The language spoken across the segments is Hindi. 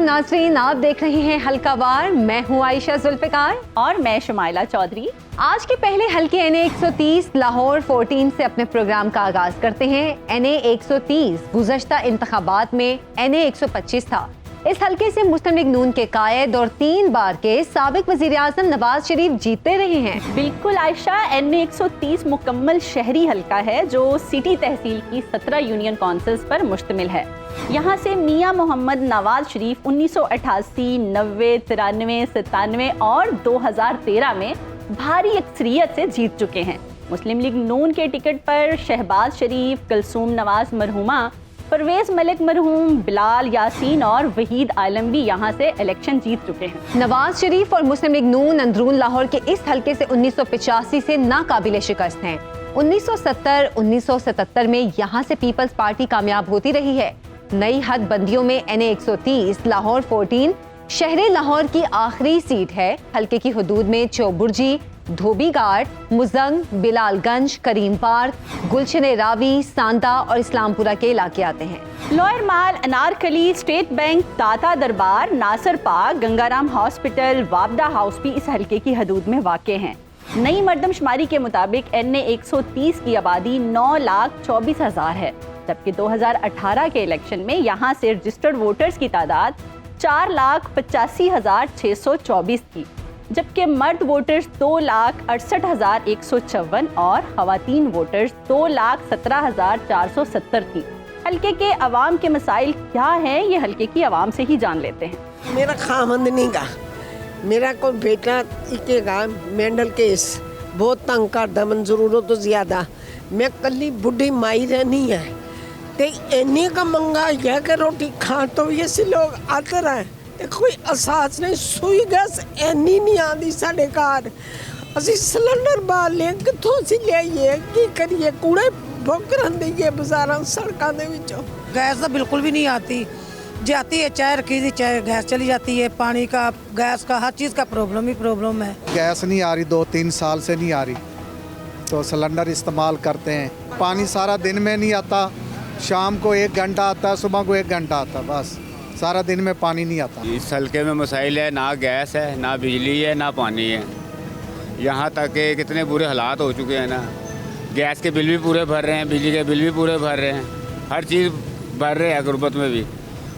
नाज़रीन, आप देख रहे हैं हल्कावार। मैं हूं आयशा जुल्फ़िकार और मैं शुमाइला चौधरी। आज के पहले हल्के NA 130 लाहौर 14 से अपने प्रोग्राम का आगाज करते हैं। NA 130 गुज़श्ता इंतखाबात में NA 125 था। इस हल्के से मुस्लिम लीग नून के कायद और 3 बार के साबिक वज़ीर आज़म नवाज शरीफ जीतते रहे हैं। बिल्कुल आयशा, NA 130 मुकम्मल शहरी हल्का है जो सिटी तहसील की 17 यूनियन काउंसिल्स पर मुश्तमिल है। यहाँ से मियाँ मोहम्मद नवाज शरीफ 1988, 90, 93, 97 और 2013 में भारी अक्सरियत से जीत चुके हैं। मुस्लिम लीग नून के टिकट पर शहबाज शरीफ, कुलसूम नवाज मरहूमा, परवेज मलिक मरहूम, बिलाल यासीन और वहीद आलम भी यहाँ से इलेक्शन जीत चुके हैं। नवाज शरीफ और मुस्लिम लीग नून अंदरून लाहौर के इस हल्के से 1985 से नाकाबिले शिकस्त हैं। 1970, 1977 में यहाँ से पीपल्स पार्टी कामयाब होती रही है। नई हद बंदियों में NA 130 लाहौर 14 शहर लाहौर की आखिरी सीट है। हल्के की हदूद में चौबुर्जी, धोबी घाट, मुजंग, बिलालगंज, करीम पार्क, गुलशन रावी, सांदा और इस्लामपुरा के इलाके आते हैं। लोअर माल, अनारकली, स्टेट बैंक, ताता दरबार, नासर पार्क, गंगाराम हॉस्पिटल, वाबदा हाउस भी इस हल्के की हदूद में वाक़े हैं। नई मरदमशुमारी के मुताबिक NA 130 की आबादी 9,24,000 है, जबकि 2018 के इलेक्शन में यहाँ से रजिस्टर्ड वोटर्स की तादाद 4,85,624 थी, जबकि मर्द वोटर्स 2,68,154 और खवातीन वोटर्स 2,17,470 थी। हल्के के अवाम के मसाइल क्या हैं, ये हल्के की अवाम से ही जान लेते हैं। मेरा खामंद नहीं गा, मेरा कोई बेटा इकेगा, मेंटल केस बहुत तंग करदा, मन जरूरत तो ज्यादा। मैं कली बुढ़ी माई रहनी है ते इन्नी का मंगाई है कि रोटी खान तो ये से लोग आते रहे ते कोई एहसास नहीं। सुई गैस इन्नी नहीं आती साढ़े घर, असी सिलेंडर बाल ले कितों से लियाइए, की करिए, कूड़े भुग रही बाजारा सड़कों के विचों। गैस तो बिल्कुल भी नहीं आती, जाती है चाय रखी थी, चाय गैस चली जाती है। पानी का, गैस का, हर चीज़ का प्रॉब्लम ही प्रॉब्लम है। गैस नहीं आ रही, 2-3 साल से नहीं आ रही, तो सिलेंडर इस्तेमाल करते हैं। पानी सारा दिन में नहीं आता, शाम को 1 घंटा आता है, सुबह को 1 घंटा आता, बस सारा दिन में पानी नहीं आता। इस हल्के में मसाइल है, ना गैस है, ना बिजली है, ना पानी है। यहाँ तक कि कितने बुरे हालात हो चुके हैं ना, गैस के बिल भी पूरे भर रहे हैं, बिजली के बिल भी पूरे भर रहे हैं, हर चीज़ भर रहे हैं गुर्बत में भी,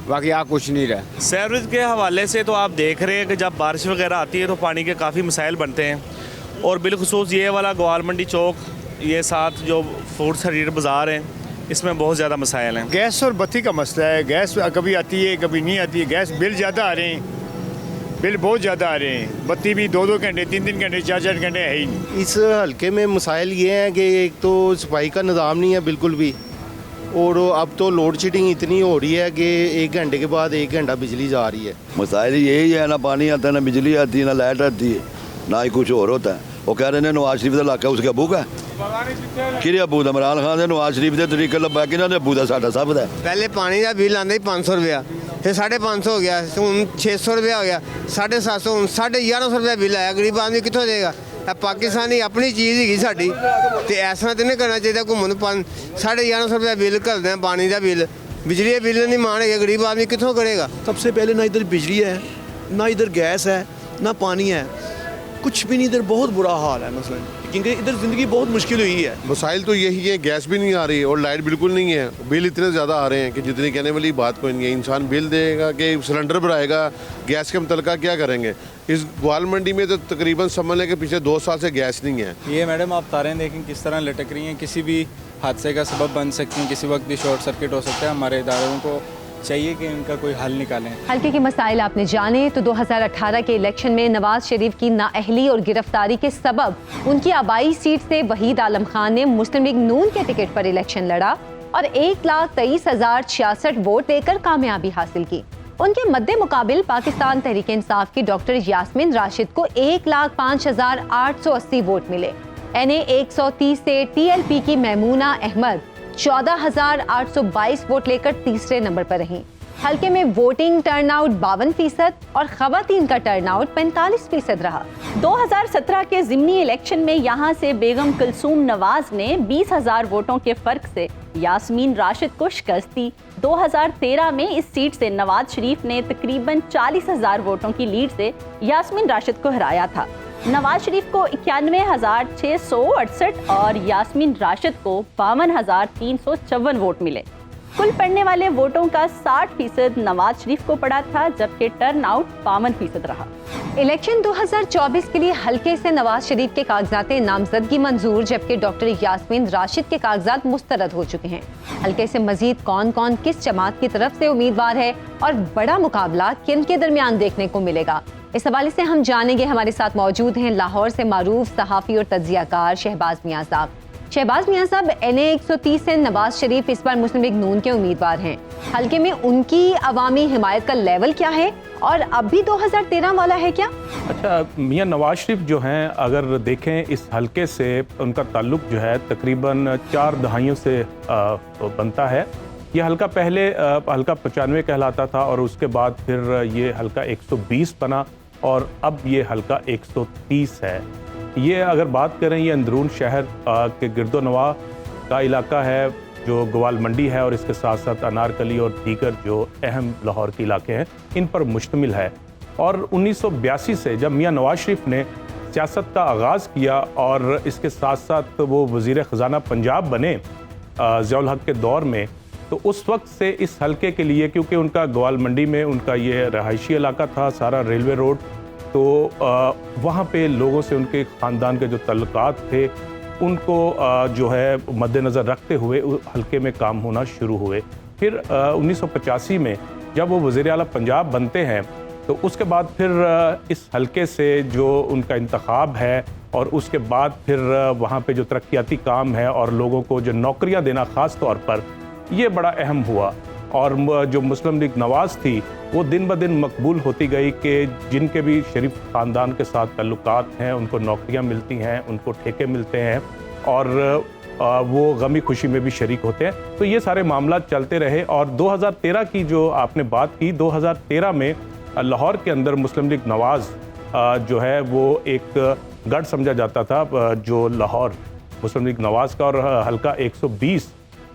बाकी यहाँ कुछ नहीं रहा। सीवरेज के हवाले से तो आप देख रहे हैं कि जब बारिश वगैरह आती है तो पानी के काफ़ी मसाइल बनते हैं, और बिलखुसूस ये वाला ग्वाल मंडी चौक, ये साथ जो फूड्स हरीर बाज़ार हैं, इसमें बहुत ज़्यादा मसाइल हैं। गैस और बत्ती का मसला है, गैस कभी आती है कभी नहीं आती है, गैस बिल ज़्यादा आ रहे हैं, बिल बहुत ज़्यादा आ रहे हैं। बत्ती भी 2-2 घंटे, 3-3 घंटे, 4-4 घंटे है ही नहीं। इस हल्के में मसाइल ये हैं कि एक तो सफाई का निज़ाम नहीं है बिल्कुल भी, और अब तो लोड शेडिंग इतनी हो रही है कि 1 घंटे के बाद 1 घंटा बिजली जा रही है। मसाइल यही है, ना पानी आता है, ना बिजली आती है, ना लाइट आती है, ना ही कुछ और होता है। वो कह रहे हैं नवाज शरीफ का इलाका उसके अबू का कि अबू इमरान खान ने नवाज शरीफ के तरीके लब्बा कि अबू का साडा सब का। पहले पानी का बिल आंदा 500 रुपया, फिर 550 हो गया, हूँ 600 रुपया हो गया, 750, हूँ 1150 रुपया बिल आया। गरीब आदमी कितों देगा? पाकिस्तानी अपनी चीज़ ही साड़ी, तो ऐसा तो नहीं करना चाहिए। घूमन 1150 रुपया बिल करते हैं, पानी का बिल, बिजली का बिल नहीं मानेगा, गरीब आदमी कितों करेगा? सबसे पहले ना इधर बिजली है, ना इधर गैस है, ना पानी है, कुछ भी नहीं, इधर बहुत बुरा हाल है मसलन, क्योंकि इधर ज़िंदगी बहुत मुश्किल हुई है। मसाइल तो यही है, गैस भी नहीं आ रही और लाइट बिल्कुल नहीं है, बिल इतने ज़्यादा आ रहे हैं कि जितनी कहने वाली बात कोई नहीं है। इंसान बिल देगा कि सिलेंडर भराएगा, गैस के मुतलका क्या करेंगे? इस ग्वाल मंडी में तो तकरीबन समझ के पीछे 2 साल से गैस नहीं है। ये मैडम आप तारें देखें किस तरह लटक रही हैं, किसी भी हादसे का सबब बन सकती हैं, किसी वक्त भी शॉर्ट सर्किट हो सकता है। हमारे इदारों को चाहिए कि इनका कोई हल निकालें। हल्के के मसाइल आपने जाने तो 2018 के इलेक्शन में नवाज शरीफ की नाअहली और गिरफ्तारी के सबब उनकी आबाई सीट से वहीद आलम खान ने मुस्लिम लीग नून के टिकट पर इलेक्शन लड़ा और 1,23,066 वोट लेकर कामयाबी हासिल की। उनके मद्दे मुकाबिल पाकिस्तान तहरीक इंसाफ की डॉक्टर यास्मीन राशिद को 1,05,880 वोट मिले। NA 130 से TLP की मैमूना अहमद 14,822 वोट लेकर तीसरे नंबर पर रहीं। हल्के में वोटिंग टर्नआउट 52% और खवातीन का टर्नआउट 45% रहा। 2017 के ज़िमनी इलेक्शन में यहाँ से बेगम कुलसूम नवाज ने 20,000 वोटों के फर्क से यास्मीन राशिद को शिकस्त दी। 2013 में इस सीट से नवाज शरीफ ने तकरीबन 40,000 वोटों की लीड से यास्मीन राशिद को हराया था। नवाज शरीफ को 91,668 और यास्मीन राशिद को 52,354 वोट मिले। कुल पड़ने वाले वोटों का 60% नवाज शरीफ को पड़ा था, जबकि टर्नआउट 52% रहा। इलेक्शन 2024 के लिए हल्के से नवाज शरीफ के कागजात नामजदगी मंजूर, जबकि डॉक्टर यास्मीन राशिद के कागजात मुस्तरद हो चुके हैं। हल्के से मजीद कौन कौन किस जमात की तरफ से उम्मीदवार है और बड़ा मुकाबला किन के दरमियान देखने को मिलेगा, इस हवाले से हम जानेंगे। हमारे साथ मौजूद हैं लाहौर से मारूफ सहाफ़ी और तज्जियाकार शहबाज मियां साहब। शहबाज मियां साहब, NA 130 से नवाज शरीफ इस बार मुस्लिम लीग नून के उम्मीदवार हैं। हल्के में उनकी अवामी हिमायत का लेवल क्या है और अब भी 2013 वाला है क्या? अच्छा, मियां नवाज शरीफ जो हैं, अगर देखें इस हल्के से उनका ताल्लुक जो है तकरीबन 4 दहाइयों से बनता है। ये हल्का पहले हल्का 95 कहलाता था और उसके बाद फिर ये हल्का 120 बना और अब ये हल्का 130 है। ये अगर बात करें, ये अंदरून शहर के गिरदोनवा का इलाका है जो ग्वाल मंडी है और इसके साथ साथ अनारकली और दीगर जो अहम लाहौर के इलाके हैं इन पर मुश्तमिल है। और 1982 से जब मियां नवाज शरीफ ने सियासत का आगाज़ किया और इसके साथ साथ वो वज़ीर ख़ज़ाना पंजाब बने ज़ियाउल हक़ के दौर में, तो उस वक्त से इस हल्के के लिए, क्योंकि उनका ग्वाल मंडी में उनका ये रहायशी इलाका था, सारा रेलवे रोड, तो वहाँ पे लोगों से उनके ख़ानदान के जो तल्लुकात थे उनको जो है मद्देनज़र रखते हुए हल्के में काम होना शुरू हुए। फिर 1985 में जब वो वज़ीर आला पंजाब बनते हैं तो उसके बाद फिर इस हल्के से जो उनका इंतखाब है और उसके बाद फिर वहाँ पे जो तरक्याती काम है और लोगों को जो नौकरियाँ देना ख़ास तौर पर, ये बड़ा अहम हुआ। और जो मुस्लिम लीग नवाज़ थी वो दिन ब दिन मकबूल होती गई कि जिनके भी शरीफ ख़ानदान के साथ ताल्लुकात हैं उनको नौकरियां मिलती हैं, उनको ठेके मिलते हैं और वो गमी खुशी में भी शरीक होते हैं। तो ये सारे मामला चलते रहे और 2013 की जो आपने बात की, 2013 में लाहौर के अंदर मुस्लिम लीग नवाज़ जो है वो एक गढ़ समझा जाता था जो लाहौर मुस्लिम लीग नवाज़ का, और हल्का 120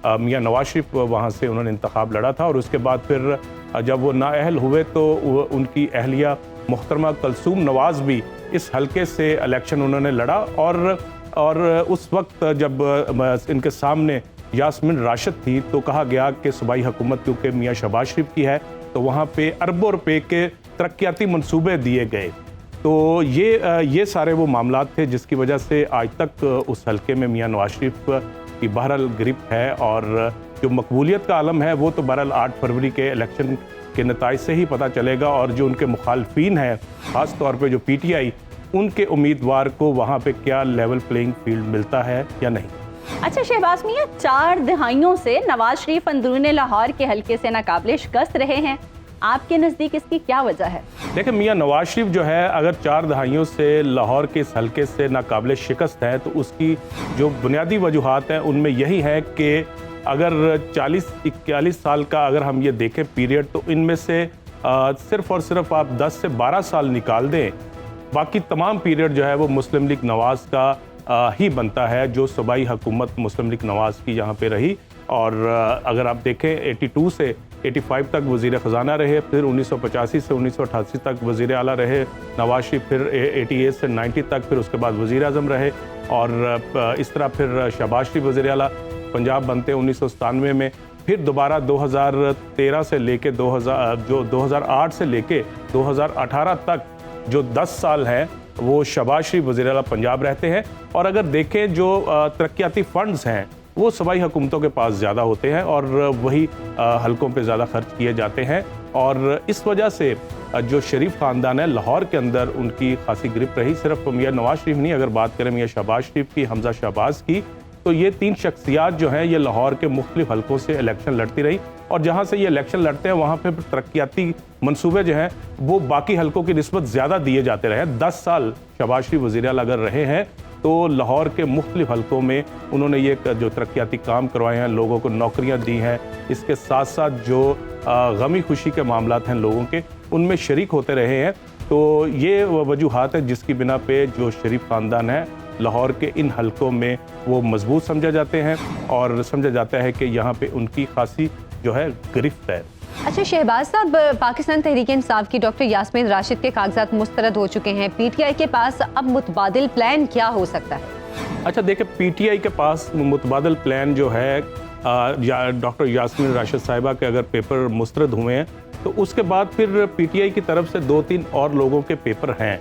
मियां नवाज शरीफ वहाँ से उन्होंने इंतखाब लड़ा था। और उसके बाद फिर जब वो नाअहल हुए तो उनकी अहलिया मुहतरमा कलसूम नवाज़ भी इस हल्के से इलेक्शन उन्होंने लड़ा और उस वक्त जब इनके सामने यास्मीन राशिद थी तो कहा गया कि सूबाई हुकूमत क्योंकि मियां शहबाज शरीफ की है तो वहाँ पे अरबों रुपए के तरक्याती मंसूबे दिए गए। तो ये सारे वो मामलात थे जिसकी वजह से आज तक उस हल्के में मियां नवाज शरीफ की बहरहाल ग्रिप है। और जो मकबूलियत का आलम है वो तो बहरहाल 8 फरवरी के इलेक्शन के नताइज से ही पता चलेगा। और जो उनके मुखालफीन हैं, ख़ास तौर पे जो PTI, उनके उम्मीदवार को वहाँ पे क्या लेवल प्लेइंग फील्ड मिलता है या नहीं। अच्छा शहबाज मियां, 4 दहाइयों से नवाज शरीफ अंदरून लाहौर के हल्के से नाकाबिले शिकस्त रहे हैं, आपके नज़दीक इसकी क्या वजह है? देखिए, मियां नवाज शरीफ जो है अगर 4 दहाइयों से लाहौर के इस हल्के से नाकाबिले शिकस्त है तो उसकी जो बुनियादी वजूहात हैं उनमें यही है कि अगर 40-41 साल का अगर हम ये देखें पीरियड, तो इनमें से सिर्फ़ और सिर्फ आप 10 से 12 साल निकाल दें, बाकी तमाम पीरियड जो है वो मुस्लिम लीग नवाज़ का ही बनता है, जो सूबाई हुकूमत मुस्लिम लीग नवाज़ की यहाँ पे रही। और अगर आप देखें 82 से 85 तक वज़ीर ख़ज़ाना रहे, फिर 1985 से 1988 तक वज़ीर आला रहे नवाज शरीफ, फिर 88 से 90 तक फिर उसके बाद वज़ीर आज़म रहे और इस तरह फिर शहबाज शरीफ वज़ीर आला पंजाब बनते 1997 में। फिर दोबारा 2013 से लेके 2008 से लेके 2018 तक जो 10 साल हैं वो शहबाज शरीफ वज़ीर आला पंजाब रहते हैं। और अगर देखें जो तरक्याती फ़ंड्स हैं वो सूबाई हुकूमतों के पास ज़्यादा होते हैं और वही हल्कों पे ज़्यादा खर्च किए जाते हैं। और इस वजह से जो शरीफ ख़ानदान है लाहौर के अंदर उनकी खासी ग्रिप रही। सिर्फ मियां नवाज शरीफ नहीं, अगर बात करें मियां शहबाज शरीफ की, हमजा शहबाज की, तो ये 3 शख्सियात जो हैं ये लाहौर के मुख्तलिफ हल्कों से इलेक्शन लड़ती रही। और जहाँ से ये इलेक्शन लड़ते हैं वहाँ पे तरक्याती मंसूबे जो हैं वो बाकी हल्कों की निस्बत ज़्यादा दिए जाते रहे। 10 साल शहबाज शरीफ वज़ीर आला अगर रहे हैं तो लाहौर के मुख्तलिफ हल्कों में उन्होंने ये जो तरक्याती काम करवाए हैं, लोगों को नौकरियाँ दी हैं, इसके साथ साथ जो गमी खुशी के मामलात हैं लोगों के, उनमें शरीक होते रहे हैं। तो ये वजूहात है जिसकी बिना पे जो शरीफ ख़ानदान है लाहौर के इन हलकों में वो मजबूत समझे जाते हैं और समझा जाता है कि यहाँ पे उनकी खासी जो है गिरफ्त है। अच्छा शहबाज साहब, पाकिस्तान तहरीक इंसाफ की डॉक्टर यास्मीन राशिद के कागजात मुस्तरद हो चुके हैं, पीटीआई के पास अब मुतबादिल प्लान क्या हो सकता है? अच्छा देखिए, पीटीआई के पास मुतबादिल प्लान जो है डॉक्टर यास्मीन राशिद साहिबा के अगर पेपर मुस्तरद हुए हैं तो उसके बाद फिर पीटीआई की तरफ से 2-3 और लोगों के पेपर हैं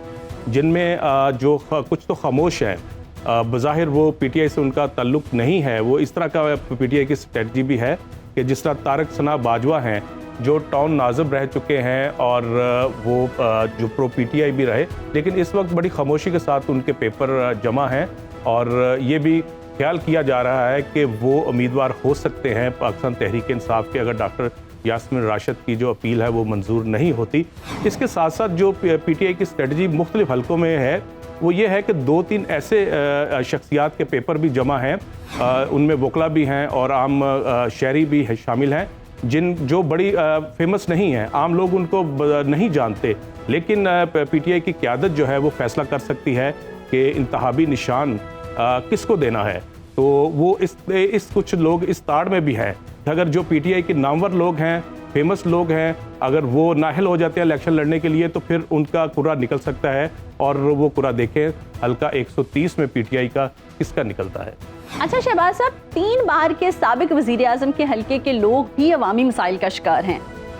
जिनमें जो कुछ तो खामोश हैं, बज़ाहिर वो पीटीआई से उनका ताल्लुक नहीं है। वो इस तरह का पीटीआई की स्ट्रेटजी भी है कि जिस तरह तारक सना बाजवा हैं जो टाउन नाज़िब रह चुके हैं और वो जो प्रो पीटीआई भी रहे, लेकिन इस वक्त बड़ी खामोशी के साथ उनके पेपर जमा हैं और ये भी ख्याल किया जा रहा है कि वो उम्मीदवार हो सकते हैं पाकिस्तान तहरीक इंसाफ के, अगर डॉक्टर यास्मीन राशिद की जो अपील है वो मंजूर नहीं होती। इसके साथ साथ जो पीटीआई की स्ट्रेटजी मुख्तलिफ हलकों में है वो ये है कि 2-3 ऐसे शख्सियात के पेपर भी जमा हैं, उनमें वकला भी हैं और आम शहरी भी शामिल हैं जो बड़ी फेमस नहीं है, आम लोग उनको नहीं जानते, लेकिन पीटीआई की क़यादत जो है वो फैसला कर सकती है कि इंतहाबी निशान किसको देना है। तो वो इस कुछ लोग इस ताड़ में भी हैं, अगर जो पीटीआई के नामवर लोग हैं, फेमस लोग हैं, अगर वो नाहल हो जाते हैं इलेक्शन लड़ने के लिए तो फिर उनका कुरा निकल सकता है और वो कुरा देखें हल्का 130 में पीटीआई का किसका निकलता है। अच्छा शहबाज साहब, 3 बार के साबिक वजीर आजम के हल्के के लोग भी अवामी मसाइल का शिकार हैं,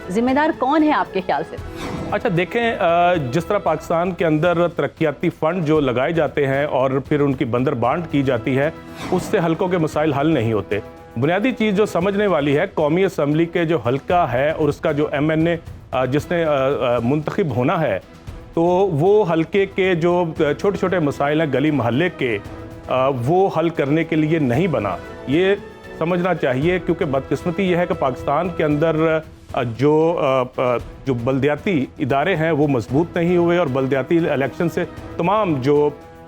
जिम्मेदार कौन है आपके ख्याल से? अच्छा देखें, जिस तरह पाकिस्तान के अंदर तरक्याती फ़ंड जो लगाए जाते हैं और फिर उनकी बंदर बांट की जाती है, उससे हल्कों के मसाइल हल नहीं होते। बुनियादी चीज़ जो समझने वाली है, कौमी असम्बली के जो हल्का है और उसका जो MNA जिसने मुंतखब होना है, तो वो हल्के के जो छोटे छोटे मसाइल हैं गली महल्ले के, वो हल करने के लिए नहीं बना। ये समझना चाहिए क्योंकि बदकिस्मती ये है कि पाकिस्तान के अंदर जो बल्दियाती इदारे हैं वो मजबूत नहीं हुए और बल्दियाती इलेक्शन से तमाम जो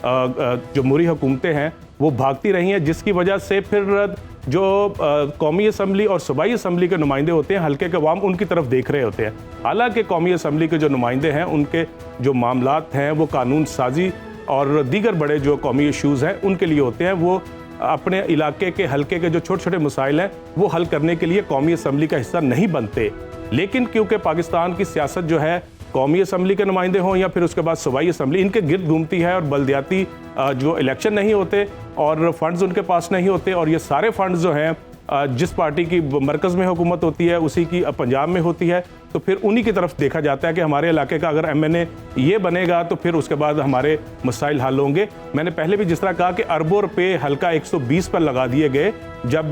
जमहूरी हुकूमतें हैं वो भागती रही हैं, जिसकी वजह से फिर जो कौमी असम्बली और सूबाई असम्बली के नुमाइंदे होते हैं, हल्के के अवाम उनकी तरफ देख रहे होते हैं। हालांकि कौमी असम्बली के जो नुमाइंदे हैं उनके जो मामलात हैं वो कानून साजी और दीगर बड़े जो कौमी इशूज़ हैं उनके लिए होते हैं। वो अपने इलाके के हल्के के जो छोटे छोटे मसाइल हैं वो हल करने के लिए कौमी असम्बली का हिस्सा नहीं बनते। लेकिन क्योंकि पाकिस्तान की सियासत जो है कौमी असम्बली के नुमाइंदे हों या फिर उसके बाद सूबाई असम्बली, इनके गिर्द घूमती है और बल्दियाती जो इलेक्शन नहीं होते और फंड्स उनके पास नहीं होते, और ये सारे फंड्स जो हैं जिस पार्टी की मरकज़ में हुकूमत होती है उसी की पंजाब में होती है, तो फिर उन्हीं की तरफ देखा जाता है कि हमारे इलाके का अगर MNA ये बनेगा तो फिर उसके बाद हमारे मसाइल हल होंगे। मैंने पहले भी जिस तरह कहा कि अरबों रुपये हल्का 120 पर लगा दिए गए जब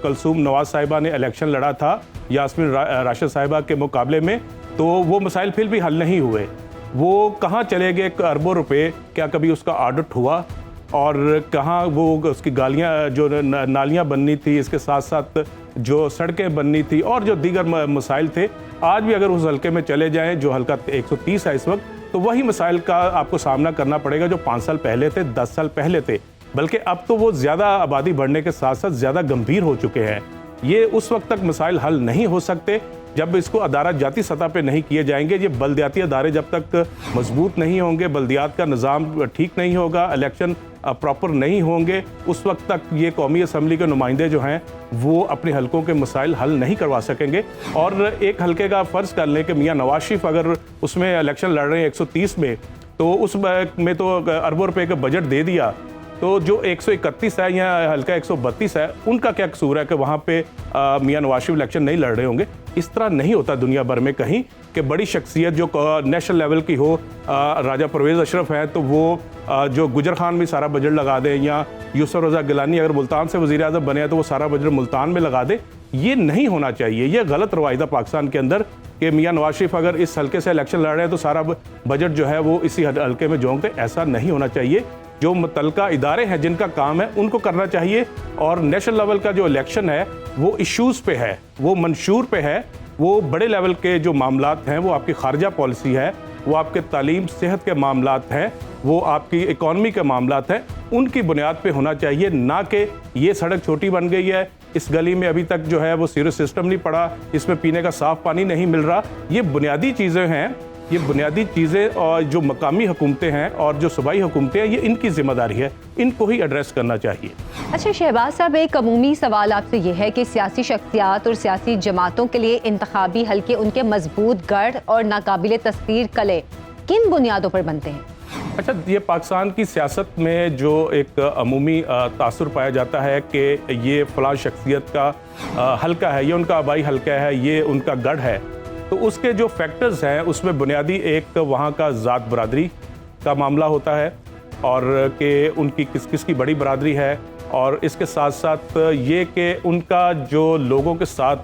कलसूम नवाज साहिबा ने इलेक्शन लड़ा था यास्मीन राशिद साहिबा के मुकाबले में, तो वो मसाइल फिर भी हल नहीं हुए। वो कहाँ चले गए अरबों रुपये? क्या कभी उसका ऑडिट हुआ? और कहाँ वो उसकी गालियाँ जो नालियाँ बननी थी, इसके साथ साथ जो सड़कें बननी थी और जो दीगर मसाइल थे, आज भी अगर उस हल्के में चले जाएं जो हल्का 130 है इस वक्त, तो वही मसाइल का आपको सामना करना पड़ेगा जो 5 साल पहले थे, 10 साल पहले थे। बल्कि अब तो वो ज़्यादा आबादी बढ़ने के साथ साथ ज़्यादा गंभीर हो चुके हैं। ये उस वक्त तक मसाइल हल नहीं हो सकते जब इसको अदारा जाती सतह पे नहीं किए जाएंगे। ये बल्दियाती अदारे जब तक मजबूत नहीं होंगे, बल्दियात का निज़ाम ठीक नहीं होगा, इलेक्शन प्रॉपर नहीं होंगे, उस वक्त तक ये कौमी असम्बली के नुमाइंदे जो हैं वो अपने हलकों के मसाइल हल नहीं करवा सकेंगे। और एक हलके का फ़र्ज़ कर लें कि मियाँ नवाज शरीफ अगर उसमें इलेक्शन लड़ रहे हैं 130 में, तो उस में तो अरबों रुपये का बजट दे दिया, तो जो 131 है या हल्का 132 है, उनका क्या कसूर है कि वहाँ पे मियाँ नवाज शरीफ इलेक्शन नहीं लड़ रहे होंगे? इस तरह नहीं होता दुनिया भर में कहीं कि बड़ी शख्सियत जो नेशनल लेवल की हो, राजा परवेज़ अशरफ है तो वो जो गुजर खान भी सारा बजट लगा दें, या यूसुफ रज़ा गिलानी अगर मुल्तान से वज़ीर आज़म बने तो वो सारा बजट मुल्तान में लगा दे। ये नहीं होना चाहिए। ये गलत रवायदा पाकिस्तान के अंदर कि मियाँ नवाज शरीफ अगर इस हल्के से इलेक्शन लड़ रहे हैं तो सारा बजट जो है वो इसी हल्के में झोंकते, ऐसा नहीं होना चाहिए। जो मुतल्लिका इदारे हैं जिनका काम है उनको करना चाहिए, और नेशनल लेवल का जो इलेक्शन है वो इश्यूज़ पे है, वो मंशूर पे है, वो बड़े लेवल के जो मामलात हैं, वो आपकी खारजा पॉलिसी है, वो आपके तालीम सेहत के मामलात हैं, वो आपकी इकॉनमी के मामलात हैं, उनकी बुनियाद पे होना चाहिए, ना कि ये सड़क छोटी बन गई है, इस गली में अभी तक जो है वो सीवरेज सिस्टम नहीं पड़ा, इसमें पीने का साफ़ पानी नहीं मिल रहा। ये बुनियादी चीज़ें हैं ये बुनियादी चीज़ें और जो मकामी हुकूमतें हैं और जो सूबाई हुकूमतें हैं, ये इनकी जिम्मेदारी है, इनको ही एड्रेस करना चाहिए। अच्छा शहबाज साहब, एक अमूमी सवाल आपसे ये है कि सियासी शख्सियात और सियासी जमातों के लिए इंतखाबी हल्के उनके मजबूत गढ़ और नाकाबिल तस्खीर कले किन बुनियादों पर बनते हैं? अच्छा, ये पाकिस्तान की सियासत में जो एक अमूमी तासुर पाया जाता है कि ये फ़लाँ शख्सियत का हल्का है, ये उनका आबाई हल्का है, ये उनका गढ़ है, तो उसके जो फैक्टर्स हैं उसमें बुनियादी एक वहाँ का ज़ात बरादरी का मामला होता है और कि उनकी किस किस की बड़ी बरादरी है, और इसके साथ साथ ये कि उनका जो लोगों के साथ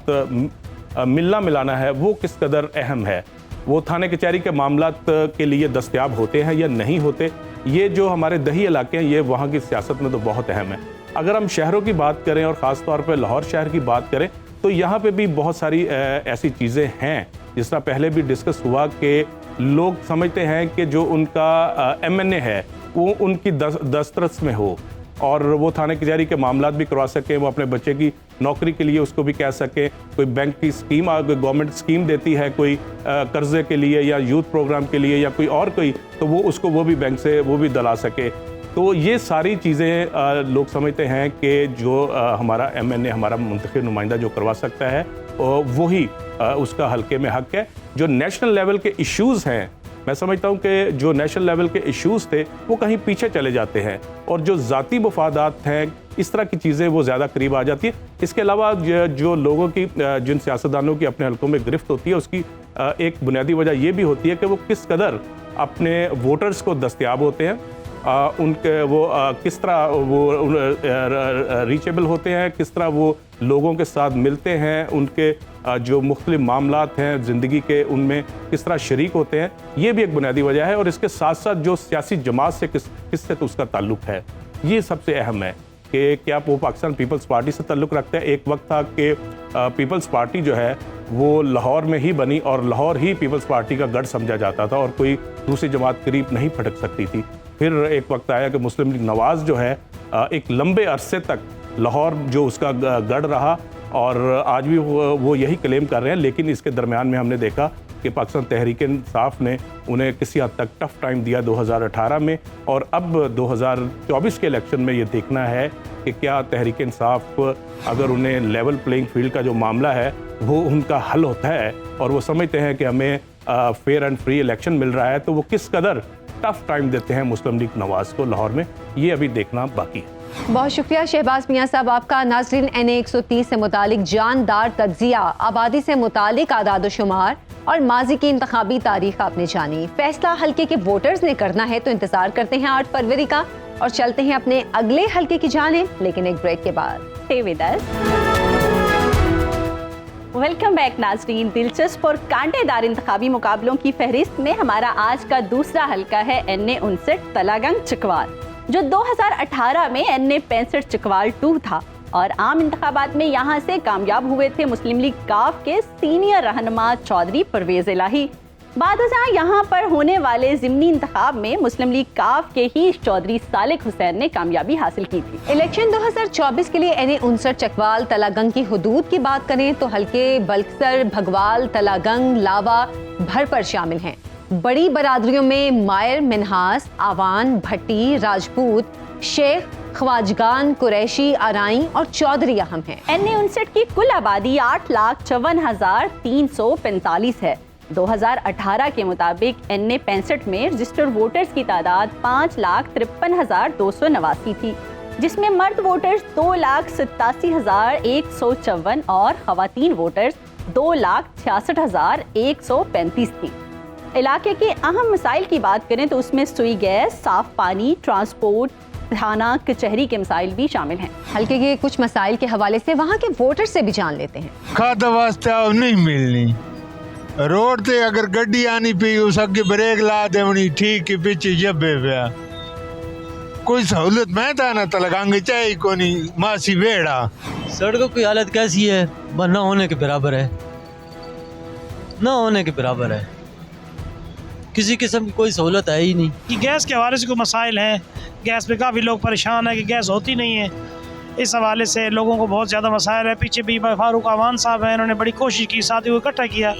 मिलना मिलाना है वो किस कदर अहम है, वो थाने कचहरी के मामलात के लिए दस्तयाब होते हैं या नहीं होते। ये जो हमारे दही इलाके हैं ये वहाँ की सियासत में तो बहुत अहम है। अगर हम शहरों की बात करें और ख़ास तौर पे लाहौर शहर की बात करें तो यहाँ पे भी बहुत सारी ऐसी चीज़ें हैं, जिस तरह पहले भी डिस्कस हुआ कि लोग समझते हैं कि जो उनका MNA है वो उनकी दस्तरस में हो और वो थाने कचहरी के मामलात भी करवा सकें, वो अपने बच्चे की नौकरी के लिए उसको भी कह सकें, कोई बैंक की स्कीम गवर्नमेंट स्कीम देती है कोई कर्जे के लिए या यूथ प्रोग्राम के लिए या कोई और कोई, तो वो उसको वो भी बैंक से वो भी दिला सके। तो ये सारी चीज़ें लोग समझते हैं कि जो हमारा MNA हमारा मुंतखब नुमाइंदा जो करवा सकता है वही उसका हल्के में हक है। जो नेशनल लेवल के इश्यूज़ हैं, मैं समझता हूँ कि जो नेशनल लेवल के इश्यूज़ थे वो कहीं पीछे चले जाते हैं और जो ज़ाती मफादात हैं इस तरह की चीज़ें वो ज़्यादा करीब आ जाती है। इसके अलावा जो लोगों की जिन सियासतदानों की अपने हल्कों में गिरफ्त होती है उसकी एक बुनियादी वजह ये भी होती है कि वो किस कदर अपने वोटर्स को दस्तयाब होते हैं, उनके वो किस तरह वो रीचेबल होते हैं, किस तरह वो लोगों के साथ मिलते हैं, उनके जो मुख्तलिफ मामलात हैं ज़िंदगी के उनमें किस तरह शरीक होते हैं, ये भी एक बुनियादी वजह है। और इसके साथ साथ जो सियासी जमात से किससे तो उसका ताल्लुक है, ये सबसे अहम है कि क्या वो पाकिस्तान पीपल्स पार्टी से ताल्लुक़ रखता है। एक वक्त था कि पीपल्स पार्टी जो है वो लाहौर में ही बनी और लाहौर ही पीपल्स पार्टी का गढ़ समझा जाता था और कोई दूसरी जमात करीब नहीं फटक सकती थी। फिर एक वक्त आया कि मुस्लिम लीग नवाज़ जो है एक लंबे अरसे तक लाहौर जो उसका गढ़ रहा और आज भी वो यही क्लेम कर रहे हैं। लेकिन इसके दरमियान में हमने देखा कि पाकिस्तान तहरीक-ए-इंसाफ ने उन्हें किसी हद तक टफ टाइम दिया 2018 में, और अब 2024 के इलेक्शन में ये देखना है कि क्या तहरीक-ए-इंसाफ अगर उन्हें लेवल प्लेइंग फील्ड का जो मामला है वो उनका हल होता है और वो समझते हैं कि हमें फेयर एंड फ्री इलेक्शन मिल रहा है, तो वो किस कदर टफ टाइम देते हैं मुस्लिम लीग नवाज़ को लाहौर में, ये अभी देखना बाकी है। बहुत शुक्रिया शहबाज मियाँ साहब आपका। नाज़रीन, NA 130 से मुतालिक जानदार तज्जिया, आबादी से मुतालिक आदाद शुमार और माजी की इंतखाबी तारीख आपने जानी। फैसला हल्के के वोटर्स ने करना है, तो इंतजार करते हैं 8 फरवरी का और चलते हैं अपने अगले हल्के की जानिब, लेकिन एक ब्रेक के बाद। Stay with us. Welcome back नाज़रीन। दिलचस्प और कांटेदार इंतखाबी मुकाबलों की फहरिस्त में हमारा आज का दूसरा हल्का है NA 59 तलागंग चिकवाल, जो 2018 में NA 65 चिकवाल 2 था और आम इंतखाबात में यहाँ से कामयाब हुए थे मुस्लिम लीग काफ के सीनियर रहनुमा चौधरी परवेज इलाही। बादशाह यहाँ पर होने वाले ज़िमनी इंतखाब में मुस्लिम लीग काफ के ही चौधरी सालिक हुसैन ने कामयाबी हासिल की थी। इलेक्शन 2024 के लिए NA 59 चकवाल तलागंग की हुदूद की बात करें तो हल्के बल्कसर, भगवाल, तलागंग, लावा, भर पर शामिल हैं। बड़ी बरादरियों में मायर, मिन्हास, आवान, भट्टी, राजपूत, शेख, ख्वाजगान, कुरैशी, आराई और चौधरी अहम हैं। NA 59 की कुल आबादी 8,54,345 है। 2018 के मुताबिक NA 65 में रजिस्टर्ड वोटर्स की तादाद 5,53,289 थी, जिसमें मर्द वोटर्स 2,87,154 और खवातीन वोटर्स 2,66,135 थी। इलाके के अहम मसाइल की बात करें तो उसमें सुई गैस, साफ पानी, ट्रांसपोर्ट, थाना कचहरी के मसाइल भी शामिल हैं। हल्के के कुछ मसाइल के हवाले से वहाँ के वोटर से भी जान लेते हैं। खाद वास्ते नहीं मिलनी, रोड ते अगर गड्डी आनी पी उस अगे ब्रेक ला देवनी, ठीक है पीछे जब्बे पे कोई सहूलत मैं था ना तलगांगे चाहिए को नहीं मासी वेड़ा। सड़कों की हालत कैसी है? बस ना होने के बराबर है, ना होने के बराबर है, किसी किस्म की कोई सहूलत है ही नहीं। कि गैस के हवाले से कोई मसाइल हैं, गैस पे काफ़ी लोग परेशान है कि गैस होती नहीं है, इस हवाले से लोगों को बहुत ज़्यादा मसाइल है। पीछे भी फारूक अवान साहब हैं, इन्होंने बड़ी कोशिश की, साथियों को इकट्ठा किया,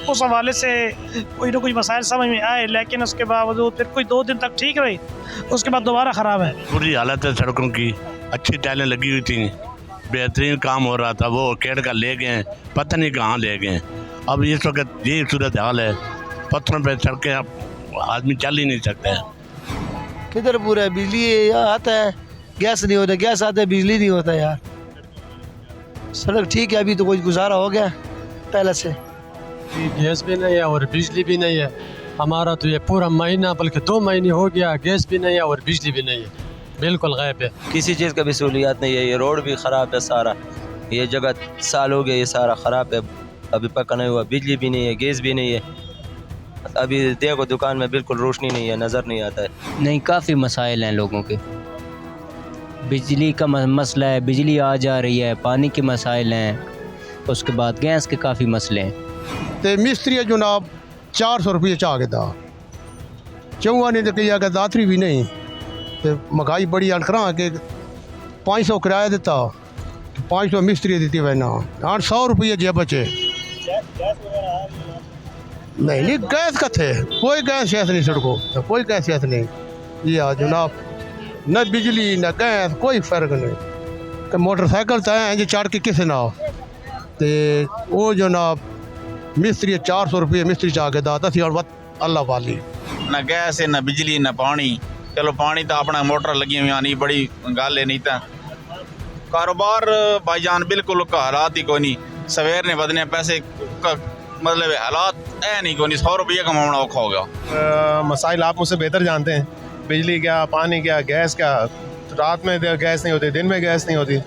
उस हवाले से कोई ना कोई मसाइल समझ में आए, लेकिन उसके बावजूद फिर कोई 2 दिन तक ठीक रही, उसके बाद दोबारा ख़राब है। बुरी हालत है सड़कों की, अच्छी टाइलें लगी हुई थी, बेहतरीन काम हो रहा था, वो केड़ कर ले गए, पता नहीं कहाँ ले गए। अब इस वक्त यही सूरत हाल है, पत्थरों पर सड़कें आदमी चल ही नहीं सकता है। किधर पूरा बिजली आता है, गैस नहीं होता, गैस आता है, बिजली नहीं होता यार। सड़क ठीक है, अभी तो कुछ गुजारा हो गया पहले से। गैस भी नहीं है और बिजली भी नहीं है। हमारा तो ये पूरा महीना बल्कि 2 महीने हो गया, गैस भी नहीं है और बिजली भी नहीं है, बिल्कुल गायब है। किसी चीज़ का भी सहूलियात नहीं है, ये रोड भी ख़राब है सारा, ये जगह साल हो गया ये सारा ख़राब है, अभी पक्का नहीं हुआ, बिजली भी नहीं है, गैस भी नहीं है। अभी देखो दुकान में बिल्कुल रोशनी नहीं है, नज़र नहीं आता है। नहीं, काफ़ी मसाइल हैं लोगों के, बिजली का मसला है, बिजली आ जा रही है, पानी के मसाइल हैं, उसके बाद गैस के काफ़ी मसले हैं। तो मिस्त्री जनाब 400 रुपये चाह के दा चौआ नहीं तो कही दातरी भी नहीं, तो महंगाई बड़ी अड़करा के 500 किराया दिता, 500 मिस्त्री दी वैना, 800 रुपये जे बचे। नहीं गैस का थे, कोई गैस शैस नहीं सड़कों, कोई गैस शैस नहीं, ये जनाब न बिजली न गैस, कोई फर्क नहीं। तो मोटरसाइकिल तो हैं जो चढ़ के किसे ना, तो वो जनाब मिस्त्री 400 रुपये मिस्त्री चाह के दाता सी, और अल्लाह वाली न गैस है न बिजली न पानी। चलो पानी तो अपना मोटर लगी हुई आनी बड़ी गल है, नहीं तो कारोबार भाईजान बिल्कुल हालात ही कोई नहीं, सवेर ने बदने पैसे का मतलब हालात है नहीं, कोई नहीं, 100 रुपये कमाना औखा होगा। मसाइल आप मुझसे बेहतर जानते हैं, बिजली क्या, पानी क्या, गैस क्या, रात में गैस नहीं होती, दिन में गैस नहीं होती,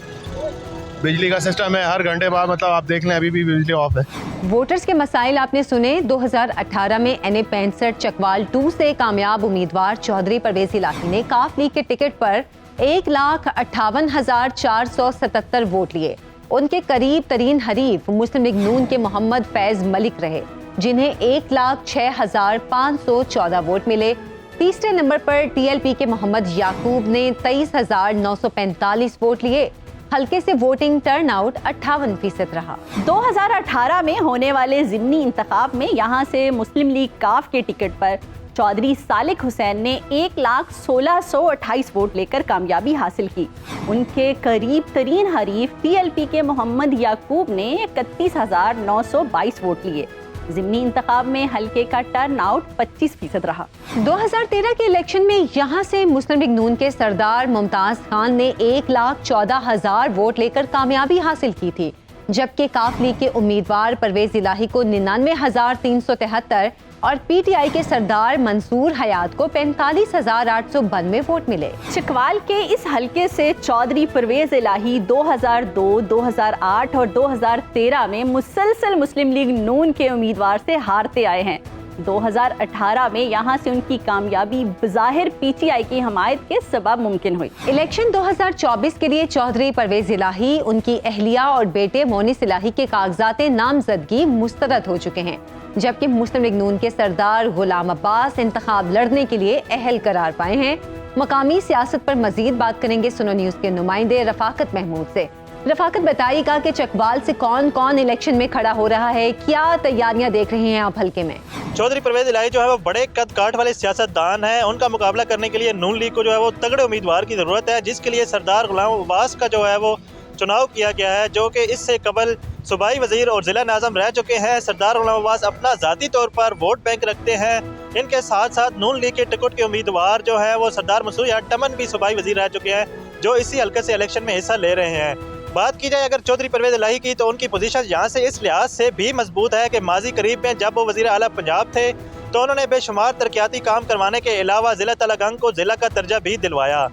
बिजली का सिस्टम है हर घंटे बाद, मतलब आप देख लें अभी भी बिजली ऑफ है। वोटर्स के मसाइल आपने सुने। 2018 में NA 65 चकवाल 2 से कामयाब उम्मीदवार चौधरी परवेज इलाही ने काफ लीग के टिकट पर 1,58,477 वोट लिए। उनके करीब तरीन हरीफ मुस्लिम लीग नून के मोहम्मद फैज मलिक रहे, जिन्हें 1,06,514 वोट मिले। तीसरे नंबर पर TLP के मोहम्मद याकूब ने 23,945 वोट लिए। हल्के से वोटिंग टर्नआउट 58% रहा। 2018 में होने वाले ज़िमनी इंतखाब में यहाँ से मुस्लिम लीग काफ के टिकट पर चौधरी सालिक हुसैन ने 1,16,28 वोट लेकर कामयाबी हासिल की। उनके करीब तरीन हरीफ TLP के मोहम्मद याकूब ने 31,922 वोट लिए। ज़िमनी इंतखाब में हल्के का टर्नआउट 25% रहा। 2013 के इलेक्शन में यहाँ से मुस्लिम लीग नून के सरदार मुमताज खान ने 1,14,000 वोट लेकर कामयाबी हासिल की थी, जबकि काफ लीग के उम्मीदवार परवेज इलाही को 99,373 और PTI के सरदार मंसूर हयात को 45,892 वोट मिले। चकवाल के इस हलके से चौधरी परवेज इलाही 2002, 2008 और 2013 में मुसलसल मुस्लिम लीग नून के उम्मीदवार से हारते आए हैं। 2018 में यहाँ से उनकी कामयाबी बज़ाहिर PTI की हमायत के सबब मुमकिन हुई। इलेक्शन 2024 के लिए चौधरी परवेज इलाही, उनकी अहलिया और बेटे मोनिस इलाही के कागजात नामजदगी मुस्तरद हो चुके हैं, जबकि मुस्लिम लीग नून के सरदार गुलाम अब्बास इंतखाब लड़ने के लिए अहल करार पाए हैं। मकामी सियासत पर मजीद बात करेंगे सुनो न्यूज़ के नुमाइंदे रफाकत महमूद से। रफाकत बताइएगा कि चकवाल से कौन कौन इलेक्शन में खड़ा हो रहा है, क्या तैयारियां देख रहे हैं आप हल्के में? चौधरी परवेज इलाही जो है वो बड़े कद काठ वाले सियासतदान है, उनका मुकाबला करने के लिए नून लीग को जो है वो तगड़े उम्मीदवार की ज़रूरत है, जिसके लिए सरदार गुलाम अब्बास का जो है वो चुनाव किया गया है, जो कि इससे कबल सूबाई वजीर और ज़िला नाज़म रह चुके हैं। सरदार गुलाम अब्बास अपना ज़ाती तौर पर वोट बैंक रखते हैं। इनके साथ साथ नून लीग के टिकट के उम्मीदवार जो है वो सरदार मंसूर टमन भी सूबाई वजीर रह चुके हैं, जो इसी हल्के से इलेक्शन में हिस्सा ले रहे हैं। बात की जाए अगर चौधरी परवेज इलाही की, तो उनकी पोजीशन यहाँ से इस लिहाज से भी मजबूत है कि माजी करीब में जब वो वजीर आला पंजाब थे तो उन्होंने बेशुमार तरक्याती काम करवाने के अलावा ज़िला तलगंग को ज़िला का दर्जा भी दिलवाया।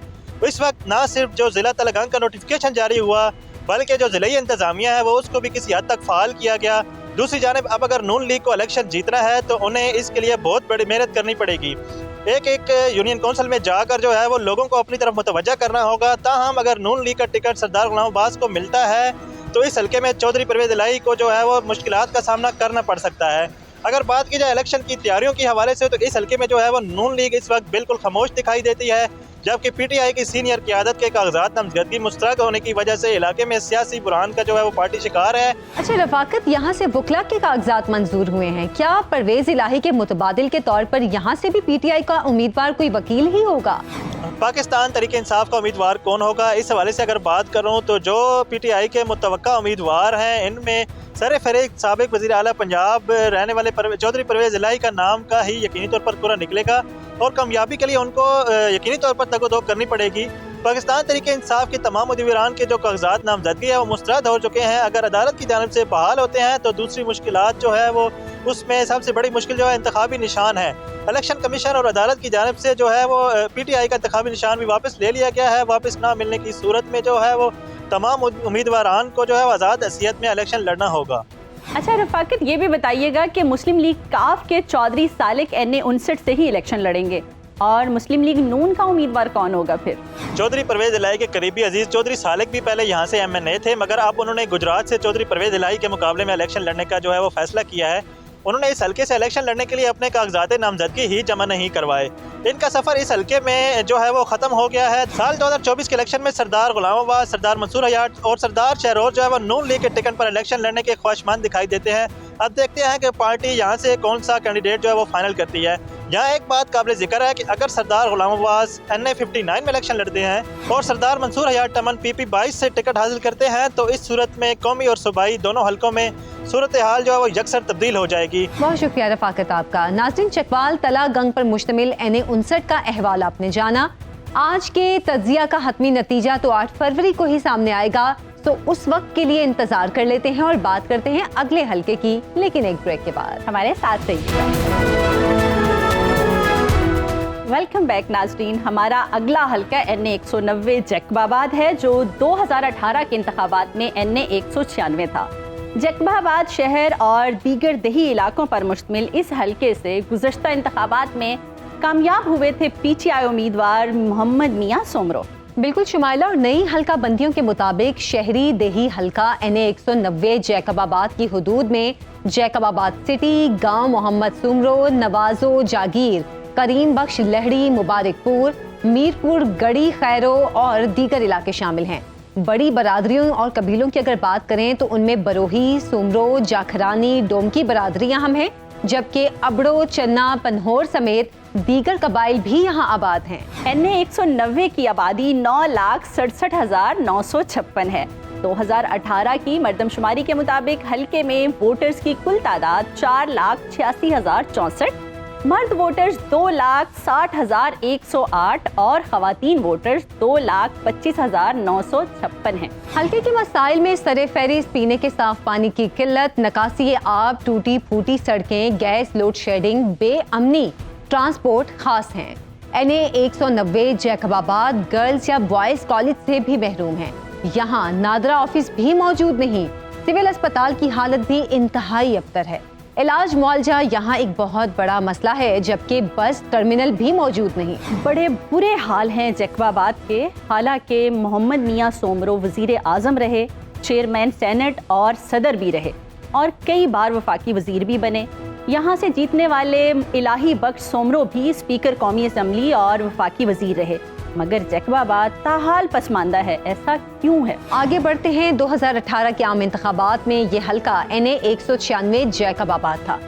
इस वक्त ना सिर्फ जो ज़िला तलगंग का नोटिफिकेशन जारी हुआ, बल्कि जो ज़िले इंतज़ामिया है वो उसको भी किसी हद तक फ़ाल किया गया। दूसरी जानिब अब अगर नून लीग को इलेक्शन जीतना है तो उन्हें इसके लिए बहुत बड़ी मेहनत करनी पड़ेगी। एक यूनियन काउंसिल में जाकर जो है वो लोगों को अपनी तरफ मुतवज्जा करना होगा। ताहम अगर नून लीग का टिकट सरदार गुलाम अब्बास को मिलता है तो इस हल्के में चौधरी परवेज इलाही को जो है वो मुश्किलात का सामना करना पड़ सकता है। अगर बात की जाए इलेक्शन की तैयारियों के हवाले से तो इस हल्के में जो है वो नून लीग इस वक्त बिल्कुल खामोश दिखाई देती है, जबकि पीटीआई की सीनियर क़यादत के कागजात नामजदगी मुस्तरद होने की वजह से इलाके में सियासी बुरहान का जो है वो पार्टी शिकार है। अच्छा रफाकत, यहाँ से वकला के कागजात मंजूर हुए हैं, क्या परवेज इलाही के मुतबादिल के तौर पर यहाँ से भी पीटीआई का उम्मीदवार कोई वकील ही होगा? पाकिस्तान तहरीक इंसाफ का उम्मीदवार कौन होगा, इस हवाले से अगर बात करूँ तो जो पीटीआई के मुतवक्का उम्मीदवार हैं इनमें सर फरीक साबिक वज़ीर आला पंजाब रहने वाले चौधरी परवेज इलाही का नाम का ही यकीनी तौर पर पूरा निकलेगा और कामयाबी के लिए उनको यकीनी तौर पर तगोदो करनी पड़ेगी। पाकिस्तान तहरीक इंसाफ के तमाम उम्मीदवारान के जो कागजात नामजदगी है वो मुस्तरद हो चुके हैं। अगर अदालत की जानिब से बहाल होते हैं तो दूसरी मुश्किलात जो है वो उसमें सबसे बड़ी मुश्किल जो है इंतखाबी निशान है। इलेक्शन कमीशन और अदालत की जानिब से जो है वो पीटीआई का इंतखाबी निशान भी वापस ले लिया गया है। वापस ना मिलने की सूरत में जो है वो तमाम उम्मीदवारान को जो है आज़ाद हैसियत में इलेक्शन लड़ना होगा। अच्छा रफाकत, ये भी बताइएगा कि मुस्लिम लीग काफ के चौधरी सालिक NA 59 से ही इलेक्शन लड़ेंगे और मुस्लिम लीग नून का उम्मीदवार कौन होगा फिर? चौधरी परवेज इलाही के करीबी अजीज चौधरी सालिक भी पहले यहाँ से MNA थे, मगर अब उन्होंने गुजरात से चौधरी परवेज इलाही के मुकाबले में इलेक्शन लड़ने का जो है वो फैसला किया है। उन्होंने इस हल्के से इलेक्शन लड़ने के लिए अपने कागजात नामजदगी ही जमा नहीं करवाए। इनका सफ़र इस हल्के में जो है वो ख़त्म हो गया है। साल 2024 के इलेक्शन में सरदार गुलाम अब्बास, सरदार मंसूर हयात और सरदार शहरोज जो है वो नून लीग के टिकट पर इलेक्शन लड़ने के ख्वाहिशमंद दिखाई देते हैं। अब देखते हैं कि पार्टी यहाँ से कौन सा कैंडिडेट जो है वो फाइनल करती है। यहाँ एक बात काबिल जिक्र है कि अगर सरदार गुलाम अब्बास NA 59 में इलेक्शन लड़ते हैं और सरदार मंसूर हयात टमन PP 22 से टिकट हासिल करते हैं तो इस सूरत में कौमी और सूबाई दोनों हल्कों में सूरत हाल जो है वो यकसर तब्दील हो जाएगी। बहुत शुक्रिया रफाकत आपका। नाज़रीन, चकवाल तला गंग पर मुश्तमिल NA 59 का अहवाल आपने जाना। आज के तज्जिया का हतमी नतीजा तो 8 फरवरी को ही सामने आएगा, तो उस वक्त के लिए इंतजार कर लेते हैं और बात करते हैं अगले हल्के की, लेकिन एक ब्रेक के बाद। हमारे साथ रहिएगा। वेलकम बैक नाजरीन। हमारा अगला हल्का NA 190 जैकबाबाद है जो 2018 के इंतखाबात में NA 196 था। जैकबाबाद शहर और दीगर दही इलाकों पर मुश्तमिल इस हल्के से गुज़श्ता इंतखाबात में कामयाब हुए थे PTI उम्मीदवार मोहम्मद मियां सोमरो। बिल्कुल शुमाइला, और नई हल्का बंदियों के मुताबिक शहरी देही हल्का NA 190 जैकबाबाद की हुदूद में जैकबाबाद सिटी, गांव मोहम्मद सुमरो, नवाजो, जागीर, करीम बख्श, लहड़ी, मुबारकपुर, मीरपुर, गड़ी, खैरो और दीगर इलाके शामिल हैं। बड़ी बरादरियों और कबीलों की अगर बात करें तो उनमें बरोही, सुमरो, जाखरानी, डोमकी बरादरी अहम हैं, जबकि अबड़ो, चन्ना, पनहोर समेत दीगर कबाइल भी यहाँ आबाद हैं। NA 190 की आबादी 9,67,956 है। 2018 की मर्दमशुमारी के मुताबिक हल्के में वोटर्स की कुल तादाद 4,86,064, मर्द वोटर्स 2,60,108 और खवातीन वोटर्स 2,25,956 हैं। हल्के के मसाइल में सरे फहरिस्त पीने के साफ पानी की किल्लत, नकासी आब, टूटी फूटी सड़कें, गैस लोड शेडिंग, बेअमनी, ट्रांसपोर्ट खास हैं। NA 190 जैकबाबाद गर्ल्स या बॉयज कॉलेज से भी महरूम है। यहाँ नादरा ऑफिस भी मौजूद नहीं। सिविल अस्पताल की हालत भी इंतहाई अबतर है। इलाज मुआवजा यहाँ एक बहुत बड़ा मसला है, जबकि बस टर्मिनल भी मौजूद नहीं। बड़े बुरे हाल हैं जैकबाबाद के। हालांकि मोहम्मद मियां सोमरो वजीर आजम रहे, चेयरमैन सेनेट और सदर भी रहे और कई बार वफाकी वजीर भी बने। यहाँ से जीतने वाले इलाही बख्श सोमरो भी स्पीकर कौमी असम्बली और वफाकी वजीर रहे, मगर जैकबाबाद ताहाल पसमानदा है। ऐसा क्यों है? आगे बढ़ते हैं। 2018 के आम इंतखाबात में ये हल्का NA 196 जैकबाबाद था।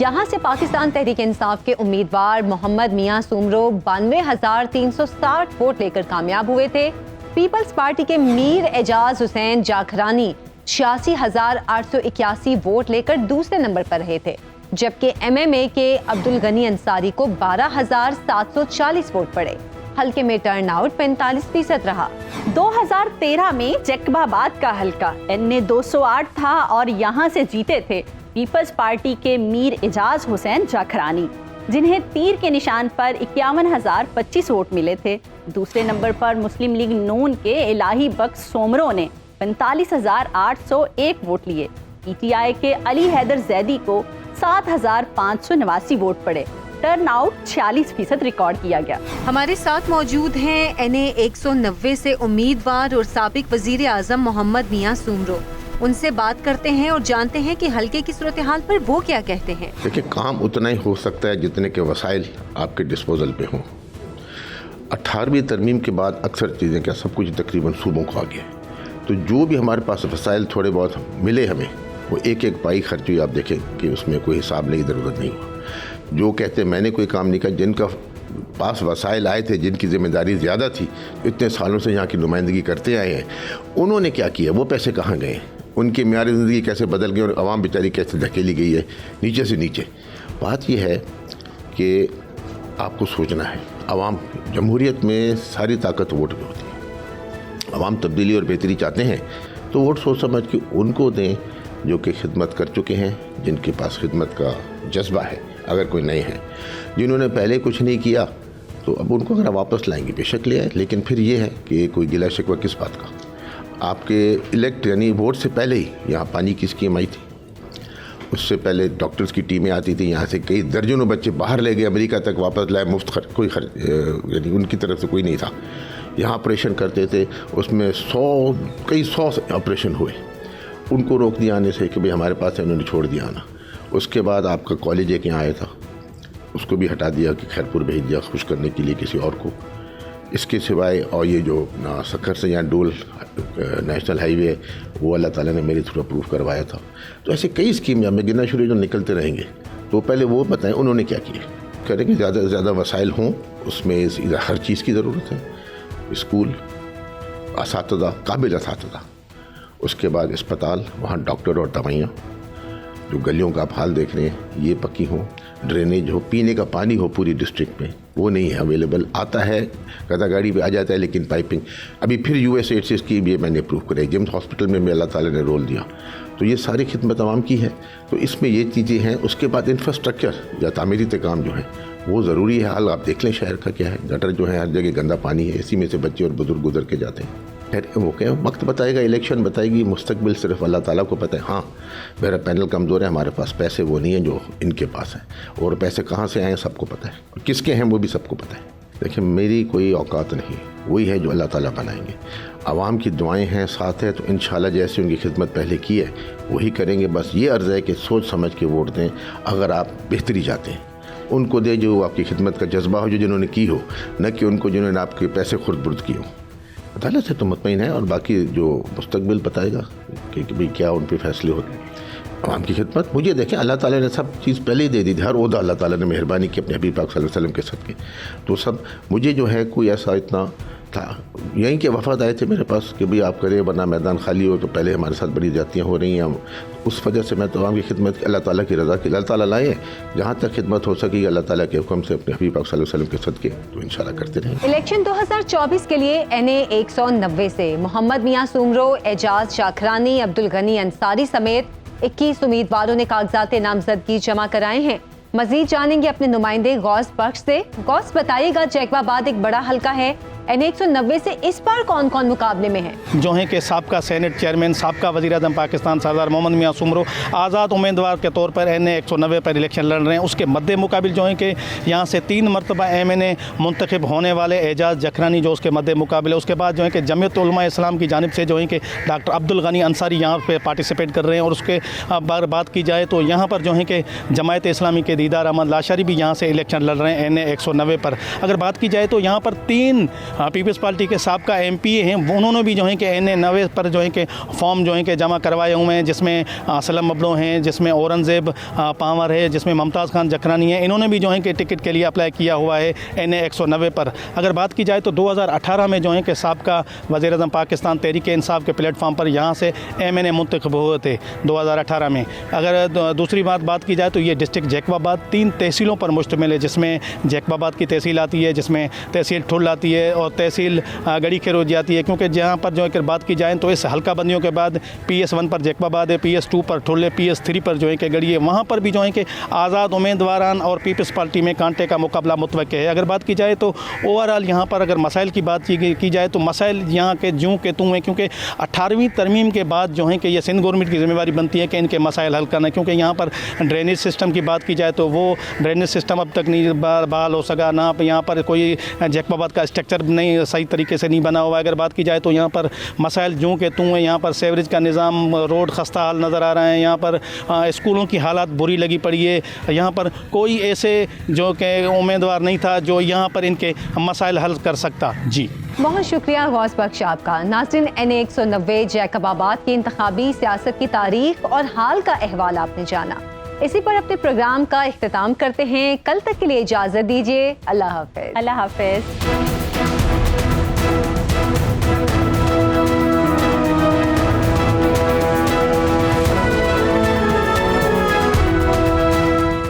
यहाँ से पाकिस्तान तहरीक इंसाफ के उम्मीदवार मोहम्मद मियां सोमरो 92,360 वोट लेकर कामयाब हुए थे। पीपल्स पार्टी के मीर एजाज हुसैन जाखरानी 86,881 वोट लेकर दूसरे नंबर पर रहे थे, जबकि MMA के अब्दुल गनी अंसारी को 12,740 वोट पड़े। हल्के में टर्नआउट 45% रहा। 2013 में जैकबाबाद का हल्का NA 208 था और यहाँ से जीते थे पीपल्स पार्टी के मीर एजाज हुसैन जाखरानी, जिन्हें तीर के निशान पर 51,025 वोट मिले थे। दूसरे नंबर पर मुस्लिम लीग नून के इलाही बख्श सोमरो ने 45,801 वोट लिए। PTI के अली हैदर जैदी को 7,589 वोट पड़े। टर्नआउट 46% रिकॉर्ड किया गया। हमारे साथ मौजूद हैं NA 190 से उम्मीदवार और साबिक वजीर आजम मोहम्मद मियां सोमरो। उनसे बात करते हैं और जानते हैं कि हलके की सूरत हाल पर वो क्या कहते हैं। देखिए, काम उतना ही हो सकता है जितने के वसाइल आपके डिस्पोजल पे हों। 18वीं तरमीम के बाद अक्सर चीज़ें क्या सब कुछ तकरीबन सूबों को आ गया, तो जो भी हमारे पास वसाइल थोड़े बहुत मिले हमें, वो एक एक पाई खर्च हुई। आप देखें कि उसमें कोई हिसाब नहीं, इधर उधर नहीं हुआ। जो कहते हैं मैंने कोई काम नहीं किया, जिनका पास वसाइल आए थे, जिनकी जिम्मेदारी ज़्यादा थी, इतने सालों से यहाँ की नुमाइंदगी करते आए हैं, उन्होंने क्या किया, वो पैसे कहाँ गए, उनकी म्यारी ज़िंदगी कैसे बदल गई और आवाम बेचारी कैसे धकेली गई है नीचे से नीचे। बात यह है कि आपको सोचना है, आवाम जमहूरियत में सारी ताकत वोट में होती है। आवाम तब्दीली और बेहतरी चाहते हैं तो वोट सोच समझ के उनको दें जो कि खिदमत कर चुके हैं, जिनके पास खिदमत का जज्बा है। अगर कोई नए हैं जिन्होंने पहले कुछ नहीं किया तो अब उनको अगर वापस लाएंगे बेशक ले आए, लेकिन फिर ये है कि कोई गिला शिकवा किस बात का। आपके इलेक्ट यानी वोट से पहले ही यहाँ पानी की स्कीम आई थी, उससे पहले डॉक्टर्स की टीमें आती थी, यहाँ से कई दर्जनों बच्चे बाहर ले गए, अमेरिका तक वापस लाए, मुफ्त कोई खर्च यानी उनकी तरफ से कोई नहीं था। यहाँ ऑपरेशन करते थे, उसमें कई सौ ऑपरेशन हुए, उनको रोक दिया आने से कि भाई हमारे पास है, उन्होंने छोड़ दिया आना। उसके बाद आपका कॉलेज एक यहाँ आया था, उसको भी हटा दिया कि खैरपुर भेज दिया खुश करने के लिए किसी और को। इसके सिवाय और ये जो सखर से यहाँ डोल नेशनल हाईवे, वो अल्लाह ताला ने मेरे थ्रू अप्रूव करवाया था। तो ऐसे कई स्कीम जब मैं गिनना शुरू जो निकलते रहेंगे, तो पहले वो बताएं उन्होंने क्या किया। करें कि ज़्यादा से ज़्यादा वसाइल हों, उसमें हर चीज़ की ज़रूरत है, स्कूल, असातिज़ा, काबिल असातिज़ा, उसके बाद अस्पताल, वहाँ डॉक्टर और दवाइयाँ, जो गलियों का आप हाल देख रहे हैं ये पक्की हो, ड्रेनेज हो, पीने का पानी हो पूरी डिस्ट्रिक्ट में, वो नहीं है अवेलेबल। आता है गदा गाड़ी पे आ जाता है, लेकिन पाइपिंग अभी फिर USAID से स्कीम ये मैंने अप्रूव कराई, जिम्स हॉस्पिटल में भी अल्लाह ताला ने रोल दिया। तो ये सारी खिदमत आवाम की है, तो इसमें ये चीज़ें हैं। उसके बाद इंफ्रास्ट्रक्चर या तामीरी काम जो है वो ज़रूरी है। हाल आप देख लें शहर का क्या है, गटर जो है हर जगह गंदा पानी है, इसी में से बच्चे और बुजुर्ग गुजर के जाते हैं। वो क्या वक्त बताएगा, इलेक्शन बताएगी, मुस्तकबिल सिर्फ अल्लाह ताला को पता है। हाँ, मेरा पैनल कमज़ोर है, हमारे पास पैसे वो नहीं है जो इनके पास है, और पैसे कहाँ से आए सबको पता है, और किसके हैं वो भी सबको पता है। देखिए, मेरी कोई औकात नहीं, वही है जो अल्लाह ताला बनाएंगे। आवाम की दुआएं हैं, साथ है, तो इंशाल्लाह जैसे उनकी खिदमत पहले की है वही करेंगे। बस ये अर्ज़ है कि सोच समझ के वोट दें। अगर आप बेहतरी चाहते हैं उनको दे जो आपकी खिदमत का जज्बा हो, जो जिन्होंने की हो, न कि उनको जिन्होंने आपके पैसे खुर्द बुर्द किए हो। अदालत से तो मुतमईन है, और बाकी जो मुस्तकबिल बताएगा कि भाई क्या उन पर फैसले होते हैं। आवाम की खिदमत मुझे देखें, अल्लाह ताला ने सब चीज़ पहले ही दे दी थी, हर ओहदा अल्लाह ताला ने मेहरबानी की अपने हबीब पाक सल्लल्लाहु अलैहि वसल्लम के सदके। तो सब मुझे जो है कोई ऐसा इतना था, यहीं के वफाद आए थे मेरे पास कि भाई आप करें वरना मैदान खाली हो, तो पहले हमारे साथ बड़ी ज़्यादतियाँ हो रही हैं। उस वजह से मैं तो आवाम की खिदमत अल्लाह ताला की रज़ा की अल्लाह ताला लाए, जहाँ तक खिदमत हो सकेगी अल्लाह ताला के हुक्म से अपने हबीब पाक सल्लल्लाहु अलैहि वसल्लम के सदके, तो इंशाल्लाह करते रहेंगे। इलेक्शन 2024 के लिए NA 190 से मोहम्मद मियां सुमरो, एजाज शाखरानी, अब्दुल गनी अंसारी समेत 21 उम्मीदवारों ने कागजात नामजदगी जमा कराए हैं। मजीद जानेंगे अपने नुमाइंदे गौस बख्श से। गौस, बताइएगा, जैकबाबाद एक बड़ा हल्का है, NA 190 से इस बार कौन कौन मुकाबले में है? जो हैं कि साबका सेनेट चेयरमैन, साबका वज़ीर-ए-आज़म पाकिस्तान सरदार मोहम्मद मियां सुमरो आज़ाद उम्मीदवार के तौर पर NA 190 पर इलेक्शन लड़ रहे हैं। उसके मद्दे मुकाबिल जो हैं कि यहाँ से 3 मरतबा MNA मुंतखब होने वाले एजाज जखरानी जो उसके मद्दे मुकाबिल है। उसके बाद जो है कि जमीयत उलमा इस्लाम की जानिब से जो है कि डॉक्टर अब्दुल गनी अंसारी यहाँ पर पार्टिसिपेट कर रहे हैं। और उसके बात की जाए तो यहाँ पर जो है कि जमायत इस्लामी के दीदार अहमद लाशारी भी यहाँ से इलेक्शन लड़ रहे हैं NA 190 पर। अगर बात की जाए तो यहाँ पर 3 पीपल्स पार्टी के साबका MP हैं, उन्होंने भी जो है कि NA 90 पर जो है कि फॉर्म जो है कि जमा करवाए हुए हैं, जिसमें असलम मबलो हैं, जिसमें औरंगज़ेब पावर है, जिसमें मुमताज़ खान जखरानी है। इन्होंने भी जो है कि टिकट के लिए अप्लाई किया हुआ है NA 190 पर। अगर बात की जाए तो 2018 में जो है कि साबका वज़ीर-ए-आज़म पाकिस्तान तहरीक इंसाफ के प्लेटफॉर्म पर यहाँ से MNA मुंतखब हुए थे 2018 में। अगर दूसरी बात की जाए तो ये डिस्ट्रिक्ट जैकबाबाद 3 तहसीलों पर मुश्तमिल है, जिसमें जैकबाबाद की तहसील आती है, जिसमें तहसील ठुल आती है और तहसील गड़ी खेरोज जाती है। क्योंकि जहाँ पर जो है बात की जाए तो इस हल्का बंदियों के बाद PS1 पर जैकबाबाद है, PS2 पर ठुल है, PS3 पर जो है कि गड़ी है। वहाँ पर भी जो है कि आज़ाद उम्मीदवारान और पीपल्स पार्टी में कांटे का मुकाबला मुतवक्के है। अगर बात की जाए तो ओवरऑल यहाँ पर अगर मसाइल की बात की जाए तो मसाइल यहाँ के जूँ के तू हैं, क्योंकि 18वीं तरमीम के बाद जो है कि ये सिंध गवर्नमेंट की जिम्मेवारी बनती है कि इनके मसाइल हल करना। क्योंकि यहाँ पर ड्रेनेज सिस्टम की बात की जाए तो वो ड्रेनेज सिस्टम अब तक नहीं बहाल हो सका, ना यहाँ पर कोई जैकबाबाद का स्ट्रक्चर नहीं सही तरीके से नहीं बना हुआ है। अगर बात की जाए तो यहाँ पर मसाइल जो कि तू हैं, यहाँ पर सेवरेज का निज़ाम, रोड खस्ता हाल नज़र आ रहे हैं, यहाँ पर स्कूलों की हालात बुरी लगी पड़ी है। यहाँ पर कोई ऐसे जो कि उम्मीदवार नहीं था जो यहाँ पर इनके मसाइल हल कर सकता। जी बहुत शुक्रिया गौस बख्श आपका। नाज़रीन, NA 190 जैकबाबाद की इंतखाबी सियासत की तारीख और हाल का अहवाल आपने जाना। इसी पर अपने प्रोग्राम का इख्तिताम करते हैं। कल तक के लिए इजाज़त दीजिए। अल्लाह हाफ़िज़। अल्लाह हाफ़िज़।